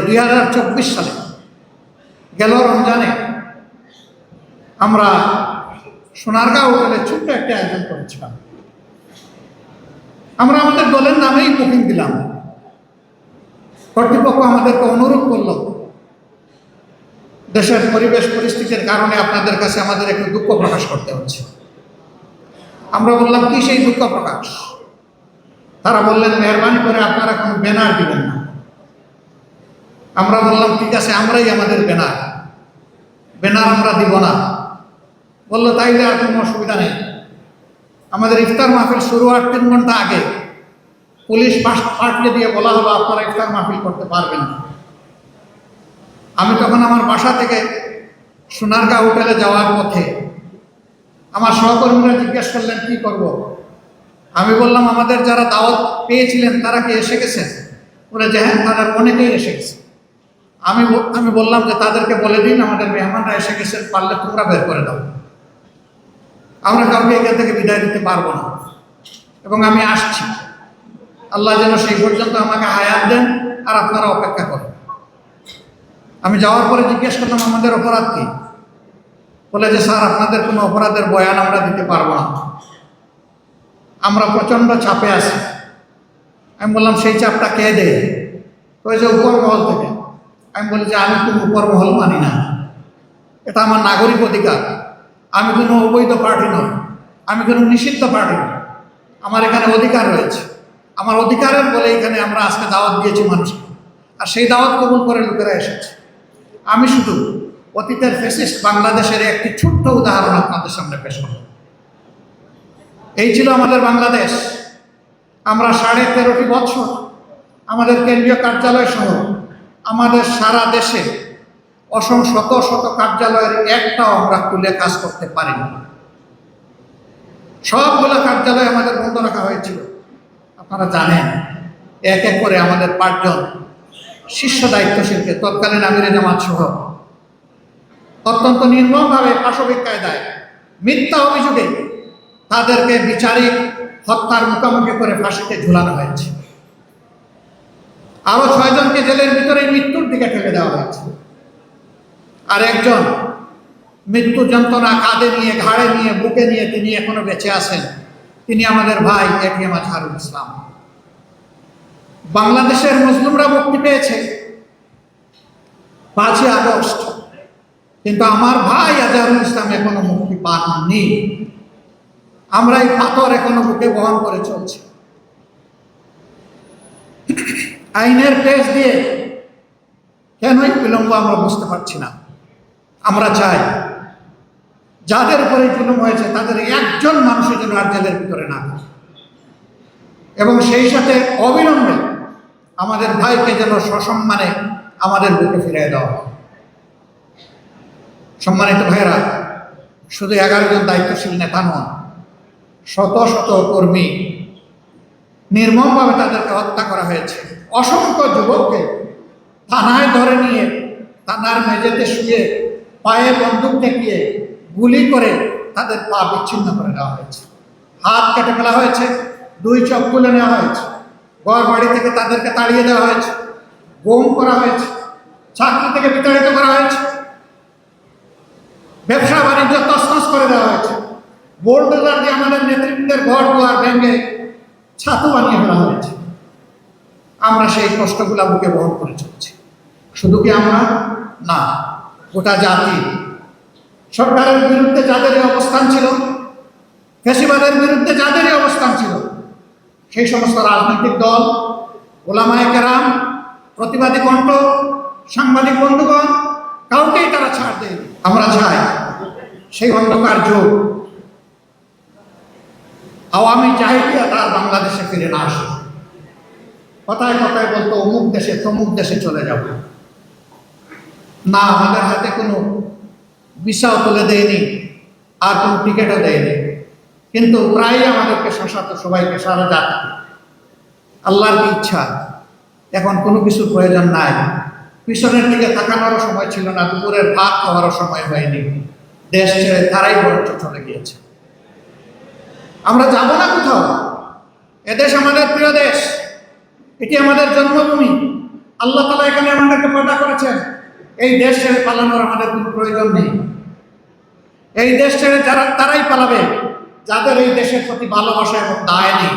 2024 সালে গেল রমজানে আমরা সোনারগাঁও হোটেলে ছোট্ট একটা আয়োজন করেছিলাম। আমরা আমাদের দলের নামেই বুকিং দিলাম। কর্তৃপক্ষ আমাদেরকে অনুরোধ করল, দেশের পরিবেশ পরিস্থিতির কারণে আপনাদের কাছে আমাদের একটু দুঃখ প্রকাশ করতে হচ্ছে। আমরা বললাম, কি সেই দুঃখ প্রকাশ? তারা বললেন, মেহরবানি করে আপনারা কোনো ব্যানার দিবেন না। আমরা বললাম, ঠিক আছে, আমরাই আমাদের ব্যানার আমরা দিব না। বললো, তাইলে আর কোনো অসুবিধা নেই। আমাদের ইফতার মাহফিল শুরু হওয়ার 3 ঘন্টা আগে পুলিশ পাঠিয়ে দিয়ে বলা হলো, আপনারা ইফতার মাহফিল করতে পারবেন না। আমি তখন আমার বাসা থেকে সোনারগাঁও হোটেলে যাওয়ার পথে আমার সহকর্মীরা জিজ্ঞেস করলেন, কি করব? আমি বললাম, আমাদের যারা দাওয়াত পেয়েছিলেন তারা কি এসে গেছেন? বলে যে হ্যাঁ, তারা অনেকেই এসে গেছে। আমি বললাম যে তাদেরকে বলে দিন আমাদের মেহমানরা এসে গেছেন, পারলে তোমরা বের করে দাও, আমরা কাউকে এখান থেকে বিদায় দিতে পারবো না এবং আমি আসছি। আল্লাহ যেন সেই পর্যন্ত আমাকে হায়াত দেন আর আপনারা অপেক্ষা করেন। আমি যাওয়ার পরে জিজ্ঞেস করলাম, আমাদের অপরাধ কি? বলে যে স্যার, আপনাদের কোনো অপরাধের বয়ান আমরা দিতে পারবো না, আমরা প্রচণ্ড চাপে আছি। আমি বললাম, সেই চাপটা কে দেয়? ওই যে উপর মহল থেকে। আমি বলি যে আমি কোনো উপর মহল মানি না, এটা আমার নাগরিক অধিকার। আমি কোনো অবৈধ পার্টি নই, আমি কোনো নিষিদ্ধ পার্টি নই। আমার এখানে অধিকার রয়েছে, আমার অধিকারের বলে এখানে আমরা আজকে দাওয়াত দিয়েছি মানুষকে, আর সেই দাওয়াত কবুল করে লোকেরা এসেছে। আমি শুধু অতীতের ফ্যাসিস্ট বাংলাদেশের একটি ছোট্ট উদাহরণ আপনাদের সামনে পেশ করব। এই ছিল আমাদের বাংলাদেশ। আমরা 13.5 বছর আমাদের কেন্দ্রীয় কার্যালয় সহ আমাদের সারা দেশে শত শত কার্যালয়ের একটাও আমরা খুলে কাজ করতে পারিনি। সবগুলো কার্যালয় আমাদের বন্ধ রাখা হয়েছিল। আপনারা জানেন, এক এক করে আমাদের 5 জন শীর্ষ দায়িত্বশীলকে, তৎকালীন আমিরে জামাত সহ, অত্যন্ত নির্মমভাবে পাশবিক কায়দায় মিথ্যা অভিযোগে তাদেরকে বিচারিক হত্যার মুখোমুখি করে ফাঁসিতে ঝুলানো হয়েছে। আরো 6 জনকে জেলের ভিতরে মৃত্যুর দিকে ঠেলে দেওয়া হয়েছে। আর একজন মৃত্যু যন্ত্রণা কাঁধে নিয়ে, ঘাড়ে নিয়ে, বুকে নিয়ে তিনি এখনো বেঁচে আছেন। তিনি আমাদের ভাই এটিএম আজহারুল ইসলাম। বাংলাদেশের মুসলিমরা মুক্তি পেয়েছে 5ই আগস্ট, কিন্তু আমার ভাই আজহারুল ইসলাম এখনো মুক্তি পাননি। আমরা এই পাথর এখনো বুকে বহন করে চলছি। আইনের পেশ দিয়ে কেনই বিলম্ব আমরা বুঝতে পারছি না। আমরা চাই যাদের উপরে জুলুম হয়েছে তাদের একজন মানুষের জন্য আর জেলের ভিতরে না, এবং সেই সাথে অবিলম্বে আমাদের ভাইকে যেন সসম্মানে আমাদের বুকে ফিরিয়ে দেওয়া হয়। সম্মানিত ভাইয়েরা, শুধু 11 জন দায়িত্বশীল নেতা নন, শত শত কর্মী নির্মমভাবে তাদেরকে হত্যা করা হয়েছে। অসংখ্য যুবককে থানায় ধরে নিয়ে থানার মেঝেতে শুয়ে পায়ে বন্দুক ঠেকিয়ে গুলি করে তাদের পা বিচ্ছিন্ন করে দেওয়া হয়েছে, হাত কেটে ফেলা হয়েছে, 2 চোখ তুলে নেওয়া হয়েছে, ঘর বাড়ি থেকে তাদেরকে তাড়িয়ে দেওয়া হয়েছে, গুম করা হয়েছে, চাকরি থেকে বিতাড়িত করা হয়েছে, ব্যবসা বাণিজ্য তছনছ করে দেওয়া হয়েছে, বোল্ডোজার দিয়ে আমাদের নেতৃত্বের ঘর দুয়ার ভেঙে ছাতু বানিয়ে ফেলা হয়েছে। আমরা সেই কষ্টগুলা বুকে বহন করে চলছি। শুধু কি আমরা না, গোটা জাতি। সরকারের বিরুদ্ধে যাদেরই অবস্থান ছিল, ফ্যাসিবাদের বিরুদ্ধে যাদেরই অবস্থান ছিল, সেই সমস্ত রাজনৈতিক দল, ওলামায়ে কেরাম, প্রতিবাদী কণ্ঠ, সাংবাদিক বন্ধুগণ, কাউকেই তারা ছাড় দেয়নি। আমরা চাই সেই অন্ধকার যুগ আওয়ামী জাহিলিয়াত আর বাংলাদেশে ফিরে না আসে। কথায় কথায় বলতো অমুক দেশে তমুক দেশে চলে যাব না, আমাদের হাতে কোনো ভিসাও তুলে দেয়নি, আর কোনো টিকিটও দেয়নি, কিন্তু প্রায় আমাদেরকে শাসাতো সবাইকে, সারা জাতি। আল্লাহর ইচ্ছা, এখন কোনো কিছুর প্রয়োজন নাই। পিছনের দিকে তাকানোরও সময় ছিল না, দুপুরের ভাত খাওয়ারও সময় হয়নি। দেশ ছেড়ে তারাই বরঞ্চ চলে গিয়েছে। আমরা যাব না কোথাও। এদেশ আমাদের প্রিয় দেশ, এটি আমাদের জন্মভূমি, আল্লাহ তাআলা এখানে আমাদেরকে পয়দা করেছেন, এই দেশ ছেড়ে পালানোর আমাদের কোনো প্রয়োজন নেই। এই দেশ ছেড়ে যারা তারাই পালাবে যাদের এই দেশের প্রতি ভালোবাসা এবং দায় নেই।